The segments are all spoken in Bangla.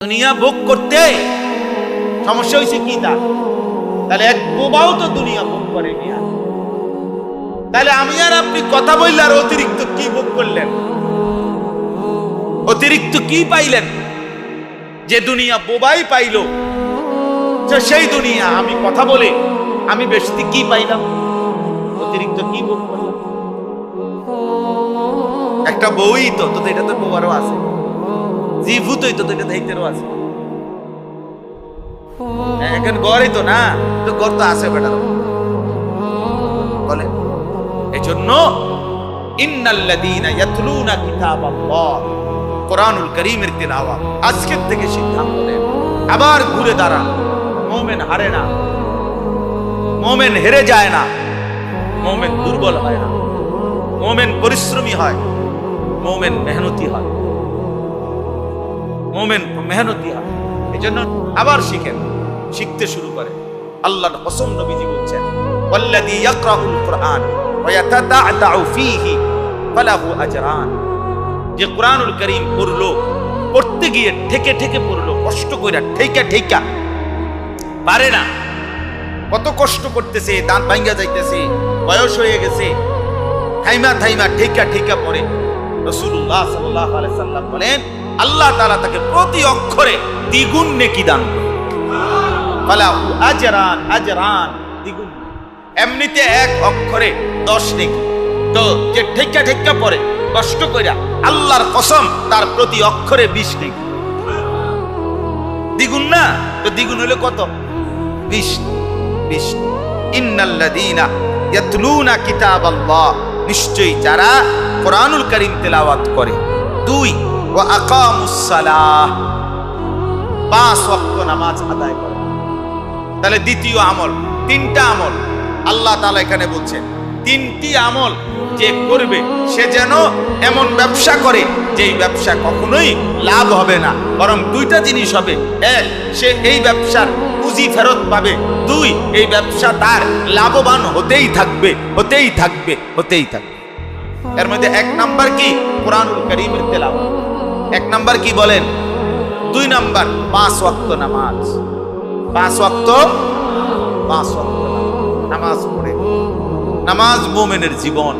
দুনিয়া ভোগ করতে সমস্যা হয়েছে কি তাহলে এক বোবাও তো দুনিয়া ভোগ করে নিয়া, তাহলে আমি আর আপনি কথা বললে আর অতিরিক্ত কি ভোগ করলেন? অতিরিক্ত কি পাইলেন? যে দুনিয়া বোবাই পাইল, সেই দুনিয়া আমি কথা বলে আমি বেশি কি পাইলাম? অতিরিক্ত কি ভোগ করলাম? একটা বউই তো এটা তো বউ আরো আছে, জীবুতই তো এটা দায়িত্বেরও আছে। এখন গড়ই তো না, তো গড় তো আছে বেটা বলে। এই জন্য ইন্নাল্লাযীনা ইয়াতলুনা কিতাবাল্লাহ, কোরআনুল কারীমের তিলাওয়াত আজকের থেকে সিদ্ধান্ত নেন, আবার ঘুরে দাঁড়ান। মুমিন হারে না, মুমিন হেরে যায় না, মুমিন দুর্বল হয় না, মুমিন পরিশ্রমী হয়, মুমিন মেহনতি হয়, মুমিন মেহনতি হয়। এজন্য আবার শিখেন, শিখতে শুরু করেন। আল্লাহর কসম নবীজি বলছেন, ওয়াল্লাযী ইয়াকরাউল কুরআন ওয়া ইয়াতাতাআতাউ ফীহি ফালাহু আজরান। যে কোরআনুল কারীম পড়লো, পড়তে গিয়ে ঠেকে ঠেকে পড়লো, কষ্ট কইরা ঠেকা ঠেকা পারে না, কত কষ্ট করতেছে, দাঁত ভাঙ্গা যাইতেছে, বয়স হয়ে গেছে, থাইমা থাইমা ঠেকা ঠেকা পড়ে। রাসূলুল্লাহ সাল্লাল্লাহু আলাইহি সাল্লাম বলেন, আল্লাহ তাআলা তাকে প্রতি অক্ষরে দ্বিগুণ নেকি দান করে। ফালাহু আজরান, আজরান দ্বিগুণ। এমনিতে এক অক্ষরে 10 নেকি, তো যে ঠেকা ঠেকা পড়ে কষ্ট কইরা, আল্লাহর কসম তার প্রতি অক্ষরে 20 নেকি। দ্বিগুণ না? তো দ্বিগুণ হলে কত? 20। ইন্নাল্লাযীনা ইয়াতলুনা কিতাবাল্লাহ, নিশ্চয়ই যারা কোরআনুল কারীম তেলাওয়াত করে। 2 ওয়া আকামুস সালাহ, 5 ওয়াক্ত নামাজ আদায় করে। তাহলে দ্বিতীয় আমল, 3টা আমল আল্লাহ তাআলা এখানে বলছেন। 3টি আমল যে করবে সে যেন এমন ব্যবসা করে যেই ব্যবসা কখনোই লাভ হবে না, বরং 2টা জিনিস হবে। 1, সে এই ব্যবসার পুঁজি ফেরত পাবে। 2, এই ব্যবসা তার লাভবান হতেই থাকবে, হতেই থাকবে, হতেই থাকবে। এর মধ্যে 1 নাম্বার কি? কোরআনুল কারীমের তেলাওয়াত। 1 নাম্বার কি বলেন? 2 নাম্বার 5 ওয়াক্ত নামাজ। 5 ওয়াক্ত নামাজ পড়ে। নামাজ মুমিনের জীবন,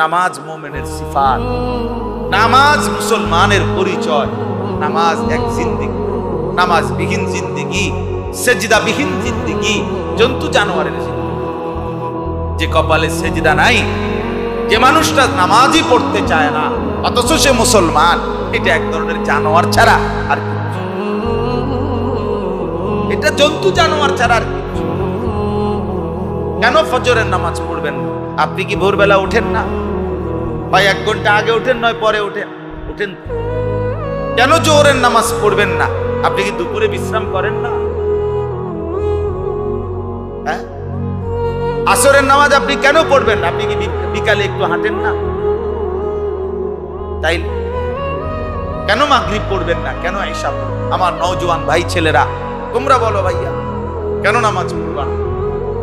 নামাজ মুমিনের সিফাত, নামাজ মুসলমানের পরিচয়। নামাজ এক জিন্দেগি, নামাজ বিহীন জিন্দেগি, সেজদা বিহীন জিন্দেগি জন্তু জানোয়ারের জিন্দেগি। যে কপালে সেজদা নাই, যে মানুষটা নামাজই পড়তে চায় না অথচ সে মুসলমান, এটা এক ধরনের জানোয়ার ছাড়া আর কিছু, এটা জন্তু জানোয়ার ছাড়া আর কিছু। কেন ফজরের নামাজ পড়বেন না? আপনি কি ভোরবেলা ওঠেন না? ভাই 1 ঘন্টা আগে ওঠেন, নয় পরে ওঠেন? ওঠেন। কেন জোহরের নামাজ পড়বেন না? আপনি কি দুপুরে বিশ্রাম করেন না? হ্যাঁ, আসরের নামাজ আপনি কেন পড়বেন? আপনি কি বিকালে একটু হাঁটেন না? তাই কেন মাগরিব পড়বেন না? কেন ঈশা? আমার নওজোয়ান ভাই ছেলেরা, তোমরা বলো ভাইয়া, কেন নামাজ পড়বা?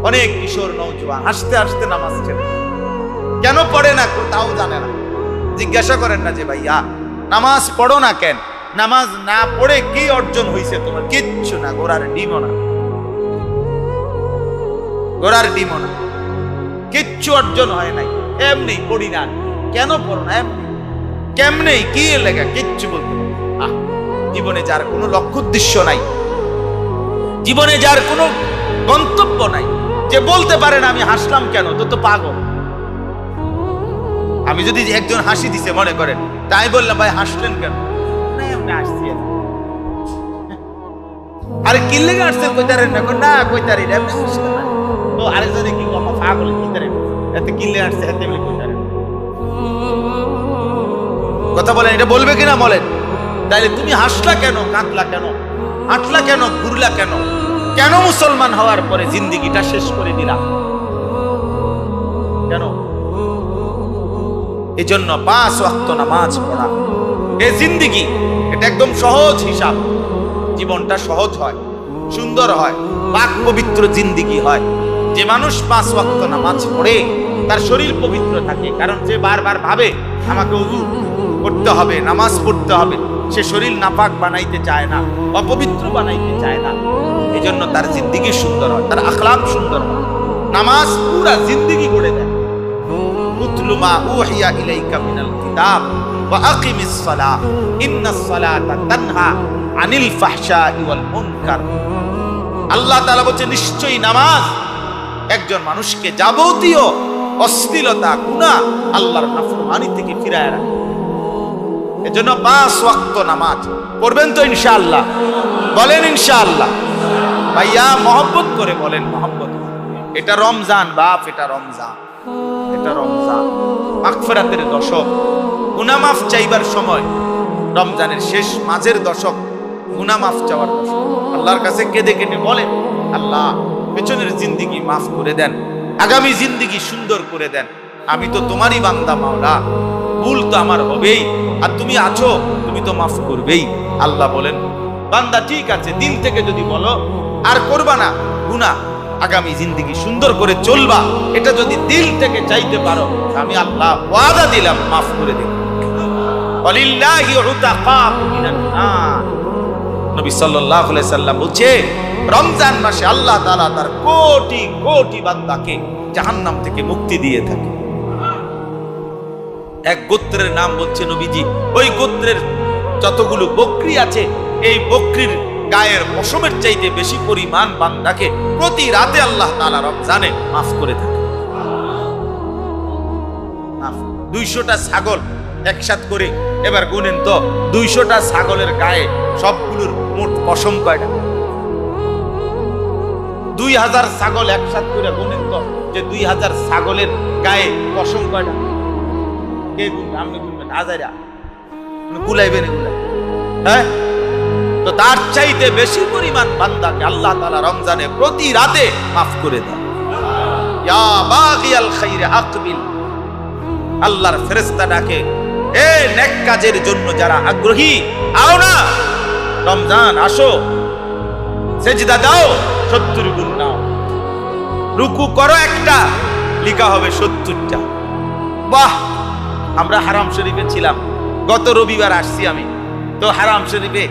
অনেক কিশোর নওজোয়ান হাসতে হাসতে নামাজ ছেড়ে কেন পড়ে না, তাও জানে না। জিজ্ঞাসা করেন না যে ভাইয়া নামাজ পড়ো না কেন? নামাজ না পড়ে কি অর্জন হয়েছে তোমার? কিচ্ছু না, গোড়ার ডিমও না, গোড়ার ডিমও না, কিচ্ছু অর্জন হয় নাই। এমনি পড়ি না। কেন পড়ো না? এমনি কেমনে, কি লেখা, কিচ্ছু বলতে। জীবনে যার কোনো লক্ষ্য উদ্দেশ্য নাই, জীবনে যার কোনো গন্তব্য নাই, যে বলতে পারে না আমি হাসলাম কেন, তো পাগল। আমি যদি একজন হাসি দিছে মনে করেন, তাই বললাম ভাই হাসলেন কেন? হাসছি। আরে কি লেগে আসছেন? কইতারেন না? না কইতারি না। তো আরেকজনে কি পাগল, কইতারেন এতে কি লেগে আসছে, এতে বলে কইতারেন। কথা বলেন, এটা বলবে কিনা বলেন? তাইলে তুমি হাসলা কেন, কাঁদলা কেন, হাঁটলা কেন, ঘুরলা কেন? কেন মুসলমান হওয়ার পরে জিন্দেগিটা শেষ করে দিলা কেন? এই জন্য 5 ওয়াক্ত নামাজ পড়া, এই জিন্দেগি, এটা একদম সহজ হিসাব। জীবনটা সহজ হয়, সুন্দর হয়, পাক পবিত্র জিন্দেগি হয়। যে মানুষ 5 ওয়াক্ত নামাজ পড়ে তার শরীর পবিত্র থাকে, কারণ সে বারবার ভাবে আমাকে ওযু করতে হবে, নামাজ পড়তে হবে। সে শরীর নাপাক বানাইতে চায় না, অপবিত্র বানাইতে চায় না। এই জন্য তার জিন্দিগি সুন্দর হয়, তার আখলাক সুন্দর হয়। নামাজ পুরা জিন্দিগি গড়ে দেয়। উতলু মা উহিয়া ইলাইকা মিনাল কিতাব ওয়া আকিমিস সালাহ ইন্নাস সালাতা তানহা আনিল ফাহশাই ওয়াল মুনকার। আল্লাহ তাআলা বলেন নিশ্চয়ই নামাজ একজন মানুষকে যাবতীয় অশ্লীলতা, গুনাহ, আল্লাহর নাফরমানি থেকে ফিরায় রাখে। এজন্য 5 ওয়াক্ত নামাজ পড়বেন তো ইনশাআল্লাহ? বলেন ইনশাআল্লাহ। ভাইয়া মহব্বত করে বলেন মহব্বত। এটা রমজান বাপ, এটা রমজান, এটা রমজান, মাগফিরাতের দশক, গুনাহ মাফ চাইবার সময়। রমজানের শেষ মাঝের দশক, গুনাহ মাফ চাওয়ার দশক। আল্লাহর কাছে কেঁদে কেঁদে বলেন, আল্লাহ পেছনের জিন্দেগি মাফ করে দেন, আগামী জিন্দেগি সুন্দর করে দেন। আমি তো তোমারই বান্দা মাওলা, ভুল তো আমার হবেই, আর তুমি আছো, তুমি তো মাফ করবেই। আল্লাহ বলেন, বান্দা ঠিক আছে, দিল থেকে যদি বলো আর করবা না গুনাহ, আগামী জিন্দেগি সুন্দর করে চলবা, এটা যদি দিল থেকে চাইতে পারো, আমি আল্লাহ ওয়াদা দিলাম মাফ করে দেব। ওয়ালিল্লাহি উতাকাউ মিনান নার। নবী সাল্লাল্লাহু আলাইহি সাল্লাম বলছে, রমজান মাসে আল্লাহ তাআলা তার কোটি কোটি বান্দাকে জাহান্নাম থেকে মুক্তি দিয়ে থাকে। এক গোত্রের নাম বলছে নবীজি, ওই গোত্রের যতগুলো বকরি আছে, এই বকরির গায়ের পশমের চাইতে বেশি পরিমাণ বান্দাকে প্রতি রাতে আল্লাহ তাআলা রমজানে মাফ করে থাকে। 200টা ছাগল একসাথ করে এবার গুনেন তো, 200টা ছাগলের গায়ে সবগুলোর মোট পশম কয়টা? 2000 ছাগল একসাথ করে গুনেন তো, যে 2000 ছাগলের গায়ে পশম কয়টা? কে গুনবে? আপনি গুনবেন? হাজারা গুলাইবেন এগুলা? হ্যাঁ, তো তার চাইতে বেশি পরিমাণ বান্দাকে আল্লাহ তাআলা রমজানে প্রতি রাতে মাফ করে দেন। ইয়া বাগিয়াল খাইরে আকবিল। আল্লাহর ফেরেশতা ডাকে, এ নেক কাজের জন্য যারা আগ্রহী, আও না, রমজান আসো, সেজদা দাও, 70 গুণ নাও, রুকু করো একটা, লিখা হবে 70টা। বাহ! আমরা হারাম শরীফে ছিলাম, গত রবিবার আসছি আমি, তো হারাম শরীফে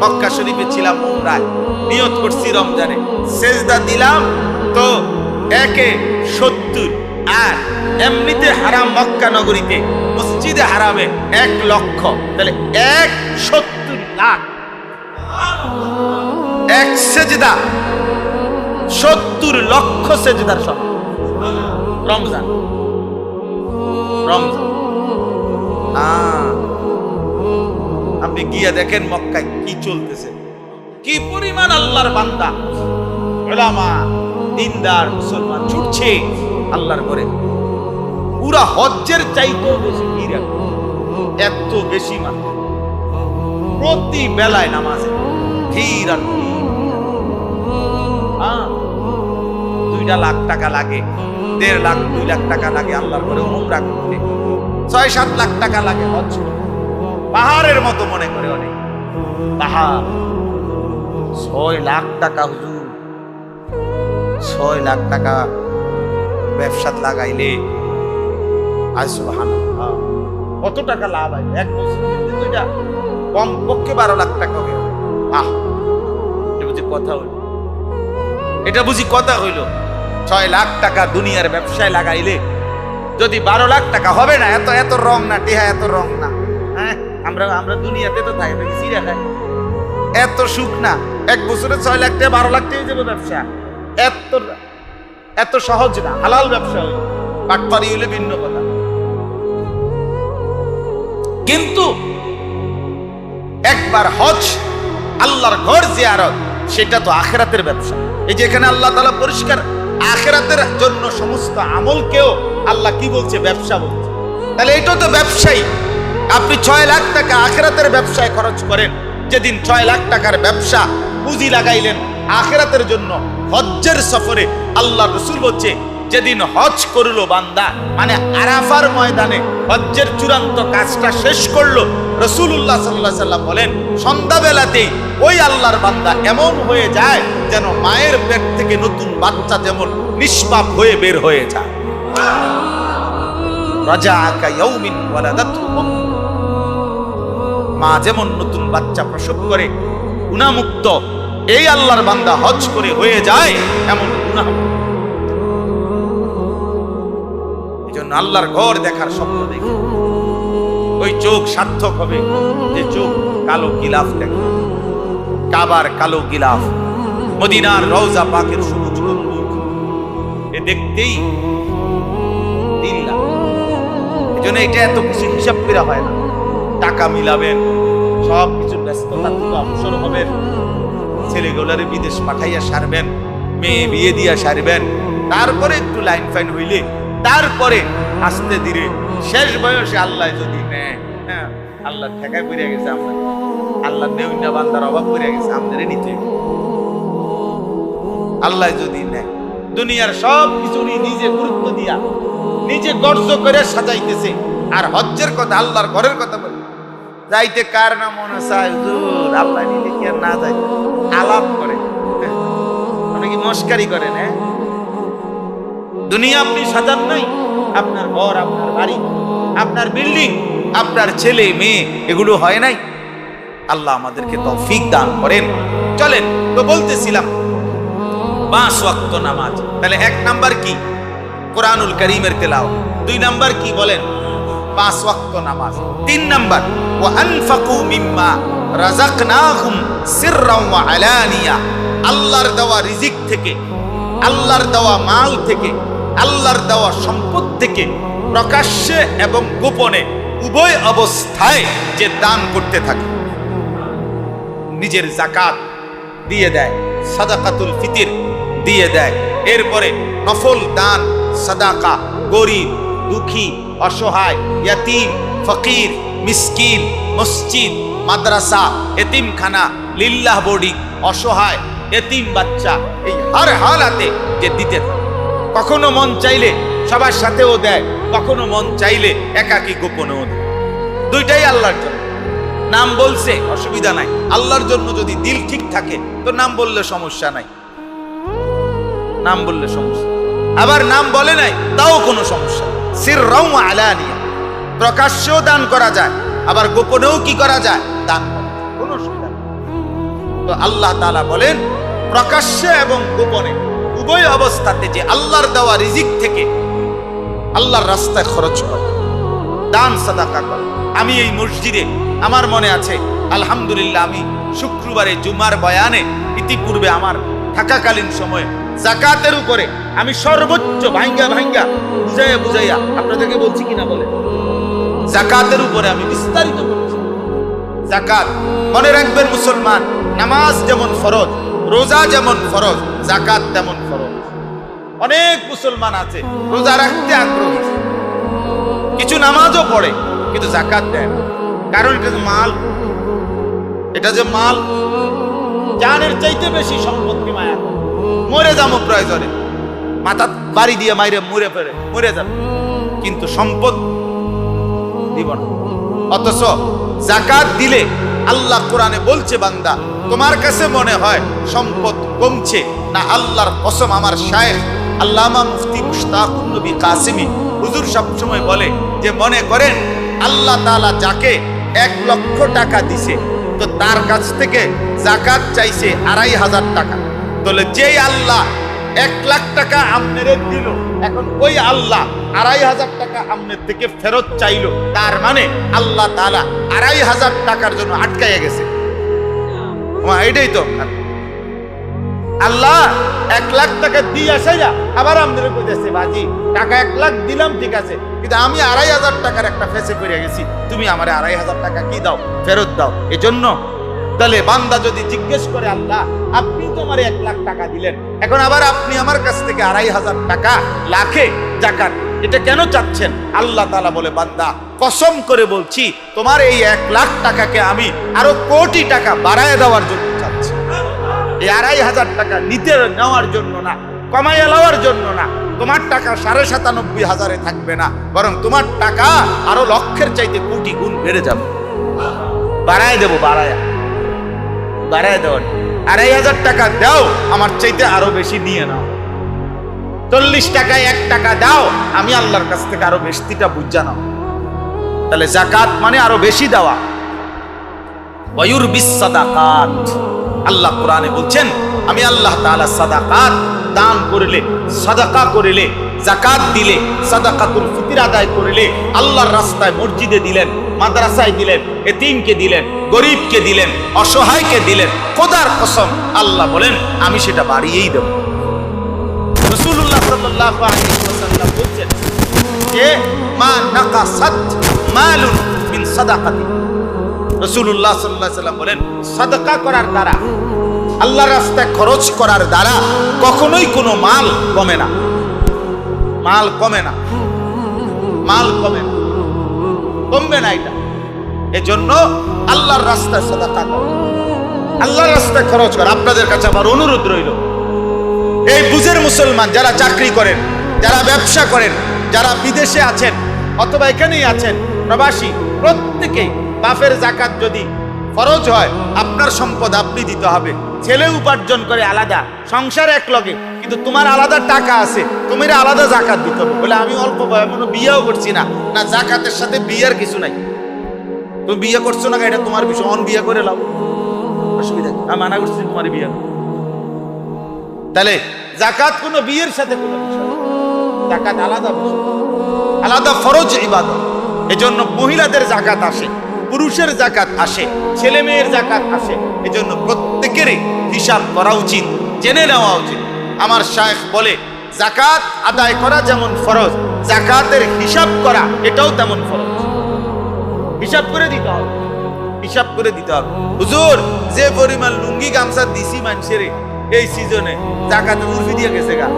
মক্কা শরীফে ছিলাম উমরায়, নিয়ত করছি রমজানে, সেজদা দিলাম তো 1/70, আর এমনিতে হারাম মক্কা নগরীতে মসজিদে হারামে 1 লক্ষ, তাহলে 1/70 লাখ। এক সেজদা 70 লক্ষ সেজদার সমান। রমজান, রমজান। আপনি গিয়া দেখেন মক্কায় কি চলতেছে, কি পরিমাণ আল্লাহর বান্দা, উলামা, দিনদার মুসলমান ছুটছে আল্লাহর ঘরে। পুরা হজ্জের চাইতেও বেশি ভিড়, এত বেশি মানুষ প্রতি বেলায় নামাজে ভিড় আর ভিড়। 2 লাখ টাকা লাগে, 1.5 লাখ 2 লাখ টাকা লাগে আল্লাহর ঘরে উমরা করতে, 6-7 লাখ টাকা লাগে হজ। পাহাড়ের মতো মনে করে অনেক, পাহাড়। 6 লাখ টাকা হুজুর, 6 লাখ টাকা ব্যবসাত লাগাইলে আজ সুবহানাল্লাহ কত টাকা লাভ হয় এক বছর? এটা কম পক্ষে 12 লাখ টাকা হবে। এটা বুঝি কথা হইল? এটা বুঝি কথা হইল? 6 লাখ টাকা দুনিয়ার ব্যবসায় লাগাইলে যদি 12 লাখ টাকা হবে না? এত এত রং না টিহা, এত রং না। হ্যাঁ, আমরা দুনিয়াতে তো থাকি, সিরা খাই, এত সুখ না। এক বছরে 6 লাখ টাকা 12 লাখ টাকা যাবে ব্যবসা, এত সহজ না। হালাল ব্যবসা হইল, বাটপারি হইলে ভিন্ন কথা। কিন্তু একবার হজ, আল্লাহর ঘর জিয়ারত, সেটা তো আখিরাতের ব্যবসা। এই যে এখানে আল্লাহ তাআলা পরিষ্কার আখিরাতের জন্য সমস্ত আমলকেও আল্লাহ কি বলছে? ব্যবসা বলছে। তাহলে এটা তো ব্যবসায়ী। আপনি 6 লাখ টাকা আখিরাতের ব্যবসায় খরচ করেন, যেদিন 6 লাখ টাকার ব্যবসা পুঁজি লাগাইলেন আখিরাতের জন্য হজ্জের সফরে, আল্লাহ রাসূল বলছে যেদিন হজ করলো বান্দা, মানে আরাফার ময়দানে হজ্জের চূড়ান্ত কাজটা শেষ করলো, রাসূলুল্লাহ সাল্লাল্লাহু আলাইহি ওয়াসাল্লাম বলেন সন্ধ্যাবেলাতেই ওই আল্লাহর বান্দা এমন হয়ে যায় যেন মায়ের পেট থেকে নতুন বাচ্চা যেমন নিষ্পাপ হয়ে বের হয়ে যায়। রাজাআকা ইয়াউমিন ওয়ালাদাতহু মা যেমন নতুন বাচ্চা প্রসব করে গুনাহমুক্ত, এই আল্লাহর বান্দা হজ করে হয়ে যায় এমন গুনাহ। এজন্য আল্লাহর ঘর দেখার স্বপ্ন দেখে ওই চোখ সার্থক হবে যে চোখ কালো গিলাফ দেখে, কাবার কালো গিলাফ, মদিনার রওজা পাকের সবুজ গম্বুজ, এ দেখতেই দিল লাগে। এজন্য এটা এত কিছু হিসাব করা হয় না। টাকা মিলাবেন, সব কিছু ব্যস্ততা থেকে অবসর হবেন, ছেলেগুলারে বিদেশ পাঠাইয়া সারবেন, মেয়ে বিয়ে দিয়া সারবেন, তারপরে একটু লাইন ফাইন হইলে তারপরে আস্তে ধীরে শেষ বয়সে আল্লাহ যদি নেয়, হ্যাঁ আল্লাহ ঠেকায় পড়ে গেছে, আমরা আল্লাহ নেউনা বান্দার অভাব পড়ে গেছে, আমাদের নিতে আল্লাহ যদি নেয়। দুনিয়ার সব কিছু নিজে গুরুত্ব দিয়া নিজে গর্জ করে সাজাইতেছে, আর হজ্জের কথা আল্লাহর ঘরের কথা বলে যাইতে কার না মনে চায় হুজুর আল্লাহ নিলে কি আর না যাইতে আলাপ করে, অনেকে মস্কারি করেন। হ্যাঁ দুনিয়া আপনি সাজান নাই, আপনার ঘর, আপনার বাড়ি, আপনার বিল্ডিং, আপনার ছেলে মেয়ে, এগুলো হয় নাই। আল্লাহ আমাদেরকে তৌফিক দান করেন। চলেন তো বলতেছিলাম 5 ওয়াক্ত নামাজ। তাহলে 1 নাম্বার কি? কোরআনুল কারীমের তেলাওয়াত। 2 নাম্বার কি বলেন? 5 ওয়াক্ত নামাজ। 3 নাম্বার ওয়া আনফাকু মিম্মা রাযাকনাহুম সিররাও ওয়া আলানিয়া। আল্লাহর দেওয়া রিজিক থেকে, আল্লাহর দেওয়া মাল থেকে, আল্লাহর দেওয়া সম্পদ থেকে প্রকাশ্যে এবং গোপনে উভয় অবস্থায় যে দান করতে থাকে, নিজের যাকাত দিয়ে দেয়, সাদাকাতুল ফিতর দিয়ে দেয়, এরপরে নফল দান, সাদাকা, গরিব, দুঃখী, অসহায়, ইয়াতীম, ফকির, মিসকিন, মসজিদ, মাদ্রাসা, এতিমখানা, লিল্লাহ বোর্ডিং, অসহায় এতিম বাচ্চা, এই হর হালাতে যে দিতে থাকে। কখনো মন চাইলে সবার সাথেও দেয়, কখনো মন চাইলে একাকী গোপনেও দেয়। দুইটাই আল্লাহর জন্য। নাম বলছে অসুবিধা নাই, আল্লাহর জন্য যদি দিল ঠিক থাকে তো নাম বললে সমস্যা নাই, নাম বললে সমস্যা। আবার নাম বলে নাই তাও কোনো সমস্যা। সিররাও ওয়া আলানিয়া, প্রকাশ্যেও দান করা যায়, আবার গোপনেও কি করা যায়, দান করা যায়, কোনো অসুবিধা নেই। তো আল্লাহ তাআলা বলেন প্রকাশ্যে এবং গোপনে উভয় অবস্থাতে যে আল্লাহর দেওয়া রিজিক থেকে আল্লাহর রাস্তায় খরচ করে, দান সাদাকা করে। আমি এই মসজিদে, আমার মনে আছে আলহামদুলিল্লাহ, আমি শুক্রবারে জুমার বয়ানে ইতিপূর্বে আমার থাকাকালীন সময়ে যাকাতের উপরে আমি সর্বোচ্চ ভাঙ্গা বুঝাইয়া বুঝাইয়া আপনাদেরকে বলছি কিনা বলে, যাকাতের উপরে আমি বিস্তারিত বলছি। যাকাত মনে রাখবেন মুসলমান, নামাজ যেমন ফরজ, রোজা যেমন ফরজ, যাকাত তেমন ফরজ। অনেক মুসলমান আছে রোজা রাখতে আগ্রহী, কিছু নামাজও পড়ে কিন্তু যাকাত দেয় না। কারণ এটা মাল, এটা যে মাল, জানের চাইতে বেশি সম্পত্তি মায়া, মরে যাবো প্রয়োজনে, মাথা বাড়ি দিয়ে মাইরে মরে যাবে, কিন্তু সম্পদ দিব না। অথচ যাকাত দিলে আল্লাহ কোরআনে বলছে, বান্দা তোমার কাছে মনে হয় সম্পদ কমছে না, আল্লাহর কসম আমার শায়েখ আল্লামা মুফতি মুশতাকুন নবী কাসিমি হুজুর সবসময় বলে যে মনে করেন আল্লাহ তাআলা যাকে 1 লক্ষ টাকা দিছে, তো তার কাছ থেকে যাকাত চাইছে 2,500 টাকা। তাহলে যেই আল্লাহ 1 লাখ টাকা আপনারে দিল, এখন ওই আল্লাহ 2,500 টাকা আপনার থেকে ফেরত চাইলো, তার মানে আল্লাহ তাআলা 2,500 টাকার জন্য আটকাইয়া গেছে। এটাই তো আল্লাহ 1 লাখ টাকা দিয়ে আসাইরা আবার আমাদের কইতেছে, বাজি টাকা 1 লাখ দিলাম ঠিক আছে, কিন্তু আমি 2,500 টাকার একটা ফেসে পড়ে গেছি, তুমি আমারে 2,500 টাকা কি দাও, ফেরত দাও। এজন্য তাহলে বান্দা যদি জিজ্ঞেস করে, আল্লাহ আপনি তো আমারে 1 লাখ টাকা দিলেন, এখন আবার আপনি আমার কাছ থেকে 2,500 টাকা লাখে যাকাত, এটা কেন চাচ্ছেন? আল্লাহ তাআলা বলে, বান্দা কসম করে বলছি তোমার এই 1 লাখ টাকাকে আমি আরো কোটি টাকা বাড়ায় দেওয়ার জন্য চাচ্ছি। এই 2,500 টাকা নিতে নেওয়ার জন্য না, কমাইয়া লওয়ার জন্য না। তোমার টাকা 97,500 থাকবে না, বরং তোমার টাকা আরো লক্ষের চাইতে কোটি গুণ বেড়ে যাবে। বাড়ায় দেবো, বাড়ায় দেওয়ার 2,500 টাকা দাও, আমার চাইতে আরো বেশি নিয়ে নাও। 40 টাকায় 1 টাকা দাও, আমি আল্লাহর কাছ থেকে আরো বেশিটা বুঝা নাও। তাহলে যাকাত মানে আরো বেশি দেওয়া। ওয়া ইউরবিস সাদাকাত। আল্লাহ কোরআনে বলছেন আমি আল্লাহ তাআলা সাদাকাত দান করিলে, সাদাকা করিলে, যাকাত দিলে, সাদাকাতুল ফিতর আদায় করিলে, আল্লাহর রাস্তায় মসজিদে দিলেন, মাদ্রাসায় দিলেন, এতিমকে দিলেন, গরিবকে দিলেন, অসহায়কে দিলেন, খোদার কসম আল্লাহ বলেন আমি সেটা বাড়িয়েই দেব। রাসূলুল্লাহ সাল্লাল্লাহু আলাইহি ওয়াসাল্লাম বলেন যে মা নাকাসাত মালুন মিন সাদাকাতি। রাসূলুল্লাহ সাল্লাল্লাহু আলাইহি ওয়াসাল্লাম বলেন সাদাকা করার দ্বারা, আল্লাহর রাস্তায় খরচ করার দ্বারা কখনোই কোনো মাল কমে না, মাল কমে না, মাল কমে না, কমবে না। এটা এজন্য আল্লাহর রাস্তায় সাদাকা করো, আল্লাহর রাস্তায় খরচ করো। আপনাদের কাছে আমার অনুরোধ রইল, এই বুঝের মুসলমান যারা চাকরি করেন, যারা ব্যবসা করেন, যারা বিদেশে আছেন অথবা এখানেই আছেন প্রবাসী, প্রত্যেকেই বাপের যাকাত যদি ফরজ হয় আপনার সম্পদ আপনি দিতে হবে। ছেলে উপার্জন করে আলাদা, সংসার এক লগে, কিন্তু তোমার আলাদা টাকা আছে, তুমি আলাদা যাকাত দিতে হবে। বলে আমি অল্প বয়স এখনো বিয়েও করছি না, না যাকাতের সাথে বিয়ের কিছু নাই, তুমি বিয়ে করছো না এটা তোমার বিষয়, অন বিয়ে করে লাও, অসুবিধা আমি মানা করছি তোমার বিয়ে। তাহলে যাকাত কোনো বিয়ের সাথে কোনো বিষয়, যাকাত আলাদা বিষয়, আলাদা ফরজ ইবাদত। এজন্য মহিলাদের যাকাত আসে, পুরুষের যাকাত আসে, ছেলে মেয়ের যাকাত আসে। এজন্য প্রত্যেকেরই হিসাব করা উচিত, জেনে নেওয়া উচিত। আমার শায়েখ বলে যাকাত আদায় করা যেমন ফরজ, যাকাতের হিসাব করা এটাও তেমন ফরজ। হিসাব করে দিতে হবে, হিসাব করে দিতে হবে। হুজুর যে পরিমাণ লুঙ্গি গামছা দিছি মানুষের এই সিজনে, যাকাতে উর্ফি দিয়ে গেছে গা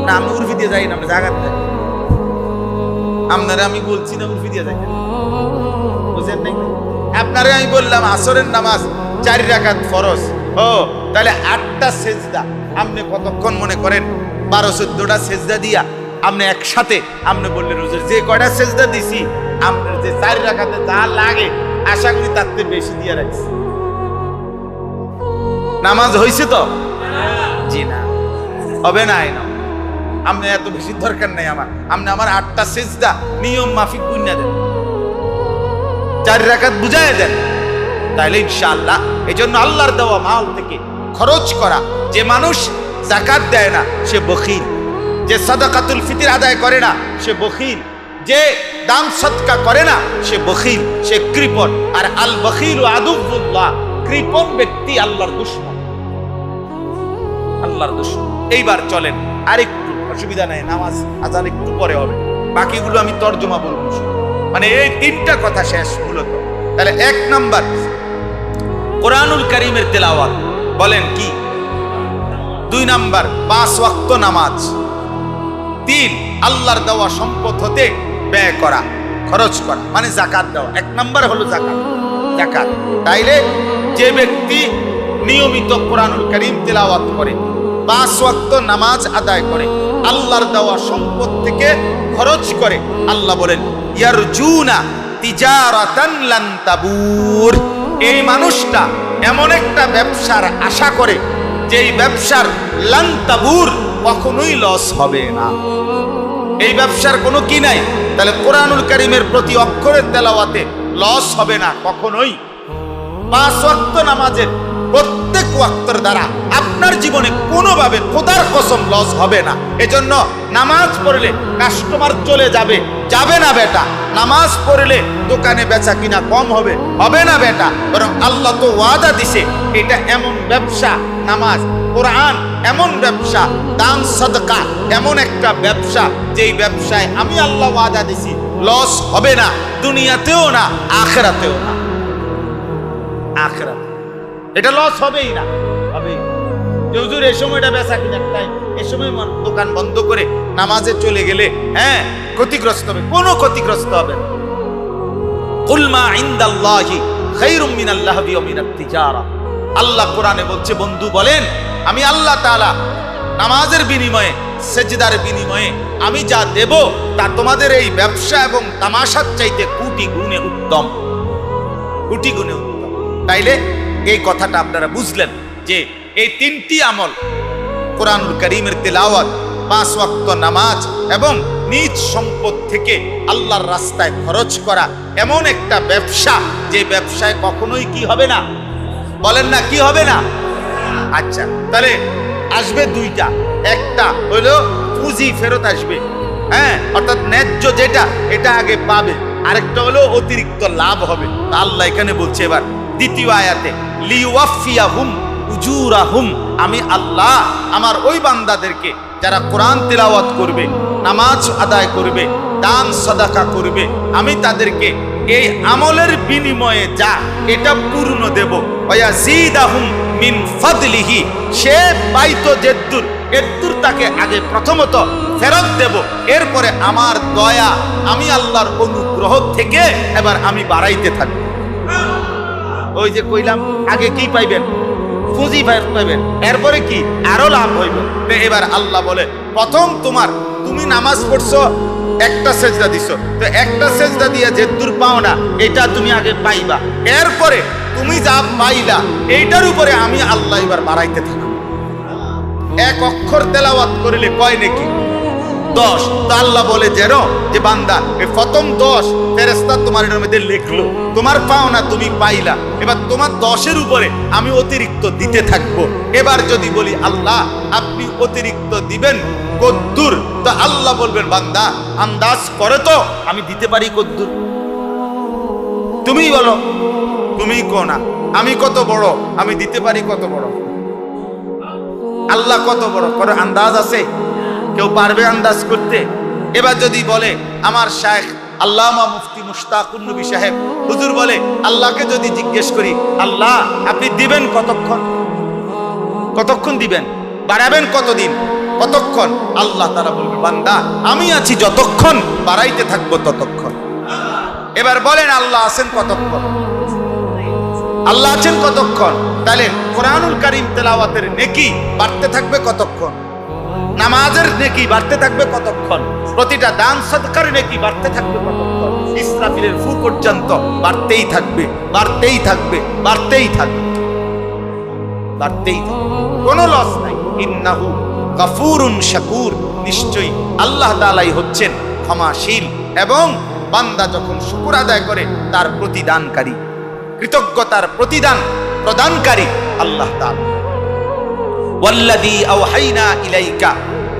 না? আমি উর্ফি দিয়ে যাই না, আমি যাকাত দেয় আপনারা, আমি বলছি না উর্ফি দিয়ে যাই, বুঝেন নাই? আপনারা আমি বললাম আসরের নামাজ 4 রাকাত ফরজ, ও তাহলে 8টা সেজদা আপনি কতক্ষণ মনে করেন 12-14টা সেজদা দিয়া আপনি একসাথে আপনি বললেন হুজুর যে কয়টা সেজদা দিছি আপনার যে 4 রাকাতে যা লাগে আশা করি তার থেকে বেশি দিয়ে রাখছি। নামাজ হয়েছে তো? জি না, হবে না। আপনি এত বেশি দরকার নাই আমার, আপনি আমার 8টা সেজদা নিয়ম মাফিক গুণা দেন, 4 রাকাত বুঝায় দেন, তাইলে ইনশাআল্লাহ। এই জন্য আল্লাহর দেওয়া মাল থেকে খরচ করা। যে মানুষ যাকাত দেয় না সে বখিল, যে সাদাকাতুল ফিতর আদায় করে না সে বখিল, যে দান সদকা করে না সে বখিল, সে কৃপণ। আর আল বখিল আদুউল্লাহ, কৃপণ ব্যক্তি আল্লাহর দুশমন, আল্লাহর দুশমন। এইবার চলেন আরেকটু, অসুবিধা নাই, নামাজ আজান একটু পরে হবে, বাকিগুলো আমি তর্জমা বলবো, মানে এই 3টা কথা শেষ মূলত। তাহলে 1 নাম্বার কোরআনুল কারীমের তেলাওয়াত, বলেন কি? 2 নাম্বার 5 ওয়াক্ত নামাজ। 3 আল্লাহর দেওয়া সম্পদ হতে ব্যয় করা, খরচ করা, মানে যাকাত দেওয়া। 1 নাম্বার হলো যাকাত, যাকাত। তাইলে যে ব্যক্তি নিয়মিত কোরআনুল কারীম তেলাওয়াত করে, 5 ওয়াক্ত নামাজ আদায় করে, আল্লাহর দেওয়া সম্পদ থেকে খরচ করে, আল্লাহ বলেন ইয়ারজুনা তিজারাতান লান তাবুর, এই মানুষটা এমন একটা ব্যবসার আশা করে যেই ব্যবসার লান তাবুর, কখনোই লস হবে না। এই ব্যবসার কোনো কি নাই। তাহলে কোরআনুল কারীমের প্রতি অক্ষরের তেলাওয়াতে লস হবে না কখনোই। 5 ওয়াক্ত নামাজের প্রত্যেক ওয়াক্তের দ্বারা আপনার জীবনে কোনোভাবে খোদার কসম লস হবে না। এজন্য নামাজ পড়লে কাস্টমার চলে যাবে, যাবে না বেটা। নামাজ পড়লে দোকানে বেচা কিনা কম হবে, হবে না বেটা। বরং আল্লাহ তো ওয়াদা দিছে, এটা এমন ব্যবসা, নামাজ কোরআন এমন ব্যবসা, দান সাদকা এমন একটা ব্যবসা, যেই ব্যবসায় আমি আল্লাহ ওয়াদা দিছি লস হবে না, দুনিয়াতেও না আখিরাতেও না। আখিরাতে এটা লস হবেই না, হবেই। হুজুর এই সময়টা বেচা কিনা টাইম, এই সময় দোকান বন্ধ করে নামাজে চলে গেলে হ্যাঁ ক্ষতিগ্রস্ত হবে, কোনো ক্ষতিগ্রস্ত হবে না। কুল মা ইনদাল্লাহি খায়রুম মিনাল লাহবি ওয়া মিনাত তিজারা। আল্লাহ কোরআনে বলছে, বন্ধু বলেন আমি আল্লাহ তাআলা নামাজের বিনিময়ে, সেজদার বিনিময়ে আমি যা দেব তা তোমাদের এই ব্যবসা এবং তামাশার চাইতে কোটি গুণে উত্তম, কোটি গুণে উত্তম। তাইলে এই কথাটা আপনারা বুঝলেন যে এই 3টি আমল, কোরআনুল কারীমের তেলাওয়াত, 5 ওয়াক্ত নামাজ এবং নিজ সম্পদ থেকে আল্লাহর রাস্তায় খরচ করা এমন একটা ব্যবসা, যে ব্যবসায় কখনোই কি হবে না, বলেন না কি হবে না? আচ্ছা, তাহলে আসবে দুইটা, একটা হলো পুঁজি ফেরত আসবে, হ্যাঁ, অর্থাৎ ন্যায্য যেটা এটা আগে পাবে, আরেকটা হলো অতিরিক্ত লাভ হবে। আল্লাহ এখানে বলছে এবার দ্বিতীয় আয়াতে, লিওয়াফিয়াহুম উজুরাহুম, আমি আল্লাহ আমার ওই বান্দাদেরকে যারা কোরআন তেলাওয়াত করবে, নামাজ আদায় করবে, দান সাদাকা করবে, আমি তাদেরকে এই আমলের বিনিময়ে যা এটা পূর্ণ দেব। ওয়ায়াজিদাহুম মিন ফাদলিহি, সে পাইতো যেদ্দুর এদ্দুর তাকে আগে প্রথমত ফেরত দেব, এরপরে আমার দয়া, আমি আল্লাহর অনুগ্রহ থেকে এবার আমি বাড়াইতে থাকব। ওই যে কইলাম আগে কি পাইবেন, পুঁজি পাইবেন, এরপরে কি আরো লাভ হইবে। এবার আল্লাহ বলে, প্রথম তুমি নামাজ পড়ছো, একটা সেজদা দিছো, তো একটা সেজদা দিয়ে যে দূর পাও না এটা তুমি আগে পাইবা, এরপরে তুমি যা পাইলা এইটার উপরে আমি আল্লাহ এবার বাড়াইতে থাকবো। এক অক্ষর তেলাওয়াত করিলে কয় নাকি 10, তো আল্লাহ বলে যেন যে বান্দা এই প্রথম 10 ফেরেশতা তোমার এর মধ্যে লিখলো, তোমার পাও না তুমি পাইলা, এবার তোমার 10-এর উপরে আমি অতিরিক্ত দিতে থাকবো। এবার যদি বলি আল্লাহ আপনি অতিরিক্ত দিবেন কদ্দুর, তো আল্লাহ বলবেন বান্দা আন্দাজ করে তো আমি দিতে পারি কদ্দুর, তুমি বলো, তুমি কো না আমি কত বড়, আমি দিতে পারি কত বড়, আল্লাহ কত বড়, কোনো আন্দাজ আছে? কেউ পারবে আন্দাজ করতে? এবার যদি বলে আমার শায়েখ আল্লামা মুফতি মুশতাকুন নবী সাহেব হুজুর বলে, আল্লাহকে যদি জিজ্ঞেস করি আল্লাহ আপনি দিবেন কতক্ষণ, কতক্ষণ দিবেন, বাড়াবেন কতদিন, কতক্ষণ, আল্লাহ তাআলা বলবে বান্দা আমি আছি যতক্ষণ, বাড়াইতে থাকবো ততক্ষণ। এবার বলেন আল্লাহ আছেন কতক্ষণ, আল্লাহ আছেন কতক্ষণ? তাহলে কোরআনুল কারীম তেলাওয়াতের নেকি বাড়তে থাকবে কতক্ষণ, নামাজের নেকি বাড়তে থাকবে কতক্ষণ, প্রতিটা দান সদকার নেকি বাড়তে থাকবে কতক্ষণ, ইসরাফিলের ফু পর্যন্ত বাড়তেই থাকবে, বাড়তেই থাকবে, বাড়তেই থাকবে, বাড়তেই থাকবে, কোনো লস নাই। ইন্নাহু গাফুরুন শাকুর, নিশ্চয়ই আল্লাহ তাআলাই হচ্ছেন ক্ষমাশীল এবং বান্দা যখন শুকর আদায় করে তার প্রতিদানকারী, কৃতজ্ঞতার প্রতিদান প্রদানকারী আল্লাহ তাআলা। ওয়াল্লাযী আওহাইনা ইলাইকা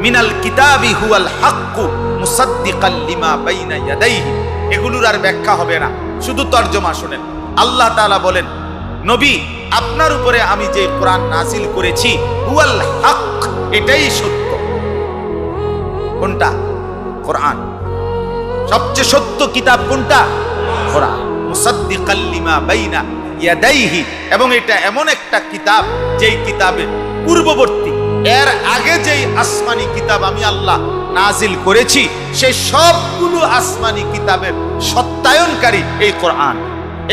মিনাল কিতাবি হুয়াল হাক্কু মুসাদ্দিকাল লিমা বাইনা ইয়াদাইহি, এগুলোর আর ব্যাখ্যা হবে না, শুধু তরজমা শুনেন। আল্লাহ তাআলা বলেন নবী আপনার উপরে আমি যে কোরআন নাজিল করেছি হুয়াল হক, এটাই সত্য। কোনটা? কোরআন। সবচেয়ে সত্য কিতাব কোনটা? কোরআন। মুসাদ্দিকাল লিমা বাইনা ইয়াদাইহি, এবং এটা এমন একটা কিতাব যেই কিতাবে পূর্ববর্তী এর আগে যেই আসমানি কিতাব আমি আল্লাহ নাজিল করেছি সেই সবগুলো আসমানি কিতাবের সত্যায়নকারী এই কোরআন।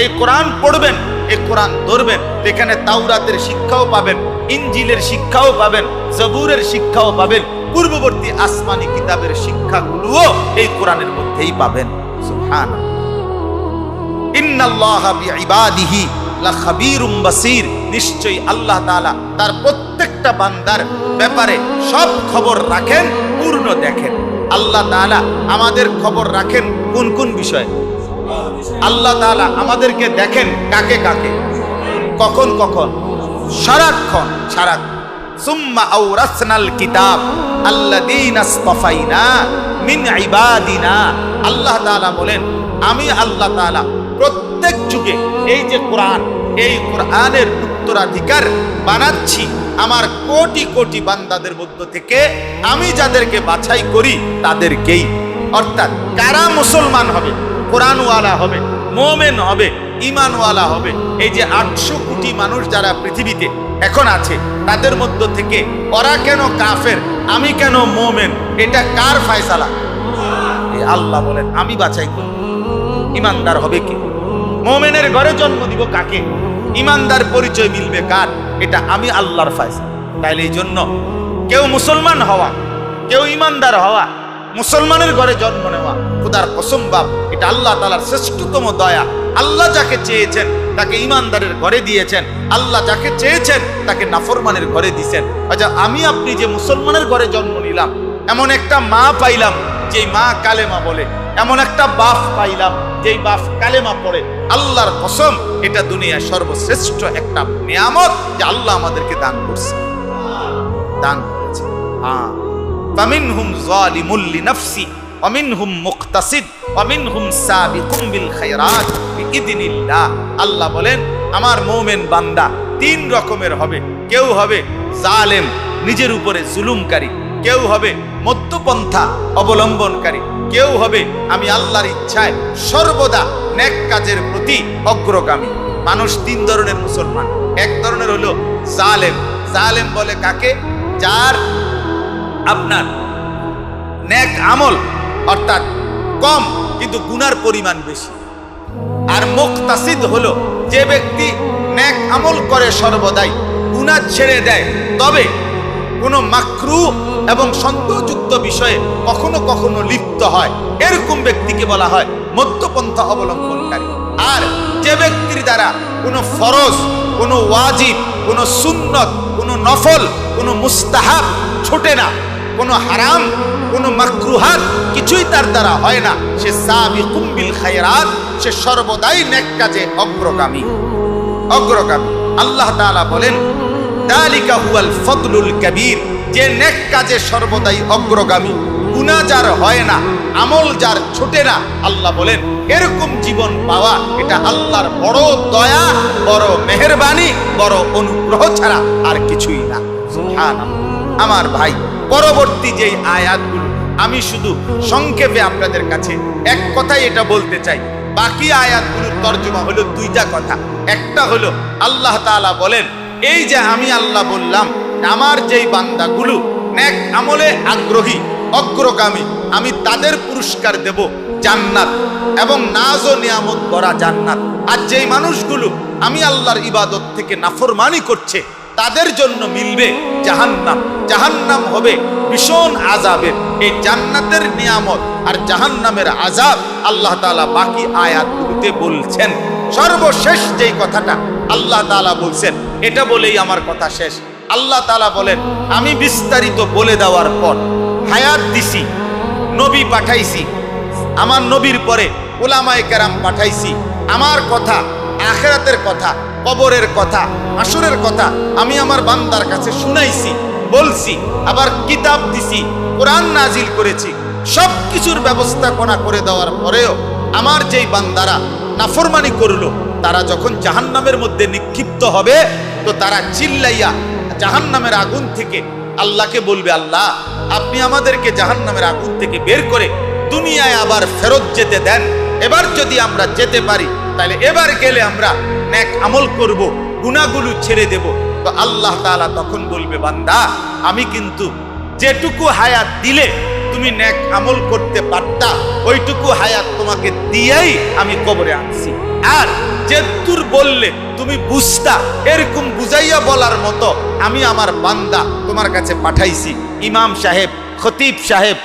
এই কোরআন পড়বেন, এই কোরআন ধরবেন, এখানে তাওরাতের শিক্ষাও পাবেন, ইনজিলের শিক্ষাও পাবেন, জবুরের শিক্ষাও পাবেন, পূর্ববর্তী আসমানি কিতাবের শিক্ষাগুলোও এই কোরআনের মধ্যেই পাবেন। সুবহানাল্লাহ। ইন্নাল্লাহা বিইবাদিহি লাখাবীরুম বাসীর, নিশ্চয়ই আল্লাহ তাআলা তার প্রত্যেকটা বান্দার ব্যাপারে সব খবর রাখেন, পূর্ণ দেখেন। আল্লাহ তাআলা আমাদের খবর রাখেন কোন কোন বিষয়ে? আল্লাহ তাআলা আমাদেরকে দেখেন কাকে কাকে, কখন কখন, সারাক্ষণ, সারাক্ষণ। সুম্মা আওরাসনাল কিতাব আল্লাযীনা ইসতাফাইনা মিন ইবাদিনা, আল্লাহ তাআলা বলেন আমি আল্লাহ তাআলা প্রত্যেক যুগে এই যে কোরআন, এই কোরআনের উত্তরাধিকার বানাচ্ছি আমার কোটি কোটি বান্দাদের মধ্য থেকে, আমি যাদেরকে বাছাই করি তাদেরকেই। অর্থাৎ কারা মুসলমান হবে, কোরআনওয়ালা হবে, মুমিন হবে, ঈমানওয়ালা হবে, এই যে 800 কোটি মানুষ যারা পৃথিবীতে এখন আছে তাদের মধ্য থেকে ওরা কেন কাফের, আমি কেন মুমিন, এটা কার ফয়সালা? আল্লাহ বলেন আমি বাছাই করি। ঈমানদার হবে কে? মুমিনের ঘরে জন্ম দিব কাকে? ঈমানদার পরিচয় মিলবে কার? এটা আমি আল্লাহর ফয়সালা। তাইলে এই জন্য কেউ মুসলমান হওয়া, কেউ ঈমানদার হওয়া, মুসলমানের ঘরে জন্ম নেওয়া খোদার কসম বাপ, এটা আল্লাহ তাআলার শ্রেষ্ঠতম দয়া। আল্লাহ যাকে চেয়েছেন তাকে ঈমানদারের ঘরে দিয়েছেন, আল্লাহ যাকে চেয়েছেন তাকে নাফরমানের ঘরে দিয়েছেন। আচ্ছা আমি আপনি যে মুসলমানের ঘরে জন্ম নিলাম, এমন একটা মা পাইলাম যেই মা কালেমা বলে, এমন একটা বাপ পাইলাম যেই বাপ কালেমা পড়ে। আল্লাহর কসম, এটা দুনিয়ার সর্বশ্রেষ্ঠ একটা নিয়ামত যে আল্লাহ আমাদেরকে দান করছে, দান করেছে। হ্যাঁ, ফামিনহুম যালিমুল লিনাফসি ওয়া মিনহুম মুকতাসিদ ওয়া মিনহুম সাবিকুম বিল খায়রাত বিইذনিল্লাহ। আল্লাহ বলেন আমার মুমিন বান্দা তিন রকমের হবে। কেউ হবে জালেম, নিজের উপরে জুলুমকারী, কেউ হবে মধ্যপন্থা অবলম্বনকারী, কেউ হবে আমি আল্লাহর ইচ্ছায় সর্বদা নেক কাজের প্রতি অগ্রগামী। মানুষ তিন ধরনের মুসলমান। এক ধরনের হলো জালেম। জালেম বলে কাকে? যার আপনার নেক আমল অর্থাৎ কম কিন্তু গুনার পরিমাণ বেশি। আর মুকতাসিদ হলো যে ব্যক্তি নেক আমল করে সর্বদাই, গুনাহ ছেড়ে দেয়, তবে কোনো মাকরু এবং সন্দেহযুক্ত বিষয়ে কখনো কখনো লিপ্ত হয়, এরকম ব্যক্তিকে বলা হয় মধ্যপন্থা অবলম্বনকারী। আর যে ব্যক্তির দ্বারা কোনো ফরজ, কোনো ওয়াজিব, কোনো সুন্নত, কোনো নফল, কোনো মুস্তাহাব ছোটে না, কোনো হারাম, কোনো মাকরুহাত কিছুই তার দ্বারা হয় না, সে সাবিকুম বিল খায়রাত, সে সর্বদাই নেক কাজে অগ্রগামী। আল্লাহ তাআলা বলেন যালিকা হুয়াল ফদলুল কাবীর, যে নেক কাজে সর্বদাই অগ্রগামী, গুনাহ যার হয় না, আমল যার ছোটে না, আল্লাহ বলেন এরকম জীবন পাওয়া এটা আল্লাহর বড় দয়া, বড় মেহেরবানি, বড় অনুগ্রহ ছাড়া আর কিছুই না। সুবহানাল্লাহ। আমার ভাই, পরবর্তী যেই আয়াতগুলো আমি শুধু সংক্ষেপে আপনাদের কাছে এক কথাই এটা বলতে চাই। বাকি আয়াতগুলোর তর্জমা হলো দুইটা কথা। একটা হলো আল্লাহ তাআলা বলেন এই যে আমি আল্লাহ বললাম আমার যেই বান্দাগুলো নেক আমলে আগ্রহী, অগ্রগামী, আমি তাদের পুরস্কার দেব জান্নাত এবং নাজ ও নিয়ামত ভরা জান্নাত। আর যেই মানুষগুলো আমি আল্লাহর ইবাদত থেকে নাফরমানি করছে তাদের জন্য মিলবে জাহান্নাম। জাহান্নাম হবে ভীষণ আযাবের। এই জান্নাতের নিয়ামত আর জাহান্নামের আযাব আল্লাহ তাআলা বাকি আয়াতগুলোতে বলছেন। সর্বশেষ যেই কথাটা আল্লাহ তাআলা বলছেন, এটা বলেই আমার কথা শেষ। আল্লাহ তাআলা বলেন আমি বিস্তারিত বলে দেওয়ার পর হায়াত দিছি, নবী পাঠাইছি, আমার নবীর পরে উলামায়ে কেরাম পাঠাইছি, আমার কথা, আখিরাতের কথা, কবরের কথা, হাসরের কথা আমি আমার বান্দার কাছে শুনাইছি, বলছি, আবার কিতাব দিছি, কোরআন নাজিল করেছি। সব কিছুর ব্যবস্থাপনা করে দেওয়ার পরেও আমার যেই বান্দারা নাফরমানি করলো, তারা যখন জাহান্নামের মধ্যে নিক্ষিপ্ত হবে তো তারা চিল্লাইয়া জাহান্নামের আগুন থেকে আল্লাহকে বলবে, আল্লাহ আপনি আমাদেরকে জাহান্নামের আগুন থেকে বের করে দুনিয়ায় আবার ফেরত যেতে দেন। এবার যদি আমরা যেতে পারি তাহলে এবার গেলে আমরা নেক আমল করব, গুনাহগুলো ছেড়ে দেব। তো আল্লাহ তাআলা তখন বলবে, বান্দা আমি কিন্তু যেটুকু হায়াত দিলে তুমি নেক আমল করতে পারতা ওইটুকু হায়াত তোমাকে দিয়েই আমি কবরে আনছি। আর যেতুর বললে তুমি বুঝতা, এরকম বুঝাইয়া বলার মতো আমি আমার বান্দা তোমার কাছে পাঠাইছি। ইমাম সাহেব, খতিব সাহেব,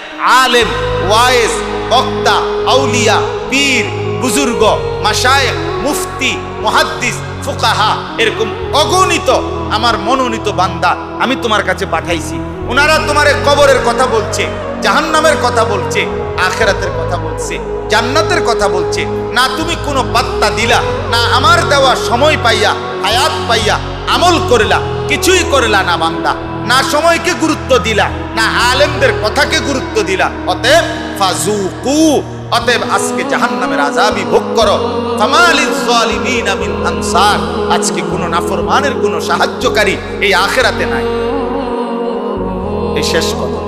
আলেম, ওয়াইজ, বক্তা, আউলিয়া, পীর, বুজুর্গ, মাশায়েখ, মুফতি, মুহাদ্দিস, ফুকাহা, এরকম অগণিত আমার মনোনীত বান্দা আমি তোমার কাছে পাঠাইছি। ওনারা তোমারে কবরের কথা বলছে, জাহান্নামের কথা বলছে, আখিরাতের কথা বলছে, জান্নাতের কথা বলছে। না তুমি কোনো পাত্তা দিলা, না আমার দেওয়া সময় পাইয়া, হায়াত পাইয়া আমল করলা, কিছুই করলা না বান্দা। না সময়কে গুরুত্ব দিলা, না আলেমদের কথাকে গুরুত্ব দিলা। অতএব ফাজুকু, অতএব আজকে জাহান্নামের আযাবই ভোগ করো। ফামালিজ যালিমিনা মিন আনসার, আজকে কোনো নাফরমানের কোনো সাহায্যকারী এই আখিরাতে নাই। এই শেষ কথা।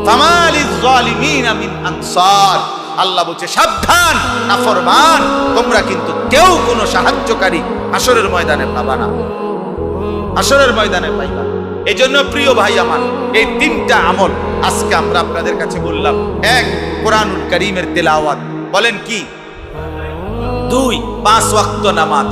ফামালিজ যালিমিনা মিন আনসার, আল্লাহ বলছে সাবধান নাফরমান, তোমরা কিন্তু কেউ কোনো সাহায্যকারী হাসরের ময়দানে পাবা না, হাসরের ময়দানে পাইবা। এই জন্য প্রিয় ভাই আমার, এই তিনটা আমল আজকে আমরা আপনাদের কাছে বললাম। এক, কোরআনুল কারীমের তেলাওয়াত, বলেন কি? 2, 5 ওয়াক্ত নামাজ।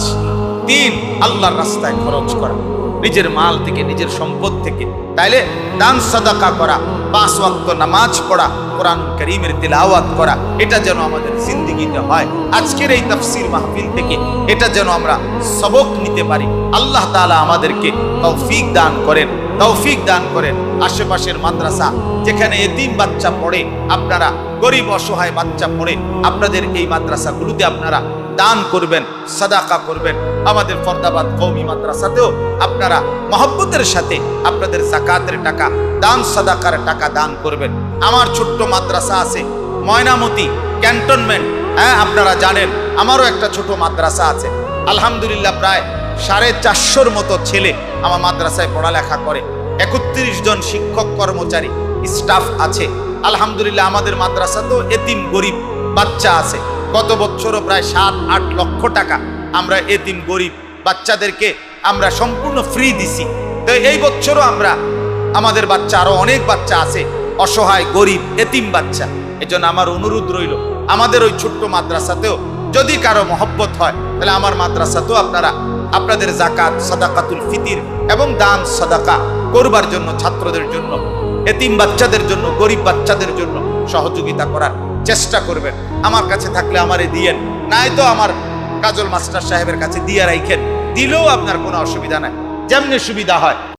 3, আল্লাহর রাস্তায় খরচ করা, নিজের মাল থেকে, নিজের সম্পদ থেকে। তাইলে দান সাদাকা করা, 5 ওয়াক্ত নামাজ পড়া, কোরআন কারীমের তিলাওয়াত করা, এটা যেন আমাদের জিন্দেগিতে হয়। আজকের এই তাফসীর মাহফিল থেকে এটা যেন আমরা সবক নিতে পারি। আল্লাহ তাআলা আমাদেরকে তৌফিক দান করেন, তৌফিক দান করেন। আশেপাশের মাদ্রাসা যেখানে এতিম বাচ্চা পড়ে, আপনারা গরিব অসহায় বাচ্চা পড়ে, আপনাদের এই মাদ্রাসাগুলোতে আপনারা দান করবেন, সাদাকা করবেন। আমাদের ফরদাবাদ কওমি মাদ্রাসাতেও আপনারা মহব্বতের সাথে আপনাদের যাকাতের টাকা, দান সাদাকার টাকা দান করবেন। আমার ছোট্ট মাদ্রাসা আছে ময়নামতি ক্যান্টনমেন্ট, হ্যাঁ আপনারা জানেন আমারও একটা ছোট মাদ্রাসা আছে। আলহামদুলিল্লাহ প্রায় 450 মতো ছেলে আমার মাদ্রাসায় পড়ালেখা করে। 31 জন শিক্ষক কর্মচারী স্টাফ আছে। আলহামদুলিল্লাহ আমাদের মাদ্রাসাতেও এতিম গরিব বাচ্চা আছে। গত বছরও প্রায় 7-8 লক্ষ টাকা আমরা এতিম গরিব বাচ্চাদেরকে আমরা সম্পূর্ণ ফ্রি দিছি। তো এই বছরও আমরা আমাদের বাচ্চা, আরো অনেক বাচ্চা আছে অসহায় গরিব এতিম বাচ্চা। এজন্য আমার অনুরোধ রইল, আমাদের ওই ছোট্ট মাদ্রাসাতেও যদি কারো মহব্বত হয় তাহলে আমার মাদ্রাসাতেও আপনারা আপনাদের যাকাত, সাদাকাতুল ফিতির এবং দান সাদাকা করবার জন্য, ছাত্রদের জন্য, এতিম বাচ্চাদের জন্য, গরিব বাচ্চাদের জন্য সহযোগিতা করার চেষ্টা করবেন। আমার কাছে থাকলে আমারে দিয়েন, নাই তো আমার কাজল মাস্টার সাহেবের কাছে দিয়ে রাখেন, দিলেও আপনার কোনো অসুবিধা নাই, যেমনি সুবিধা হয়।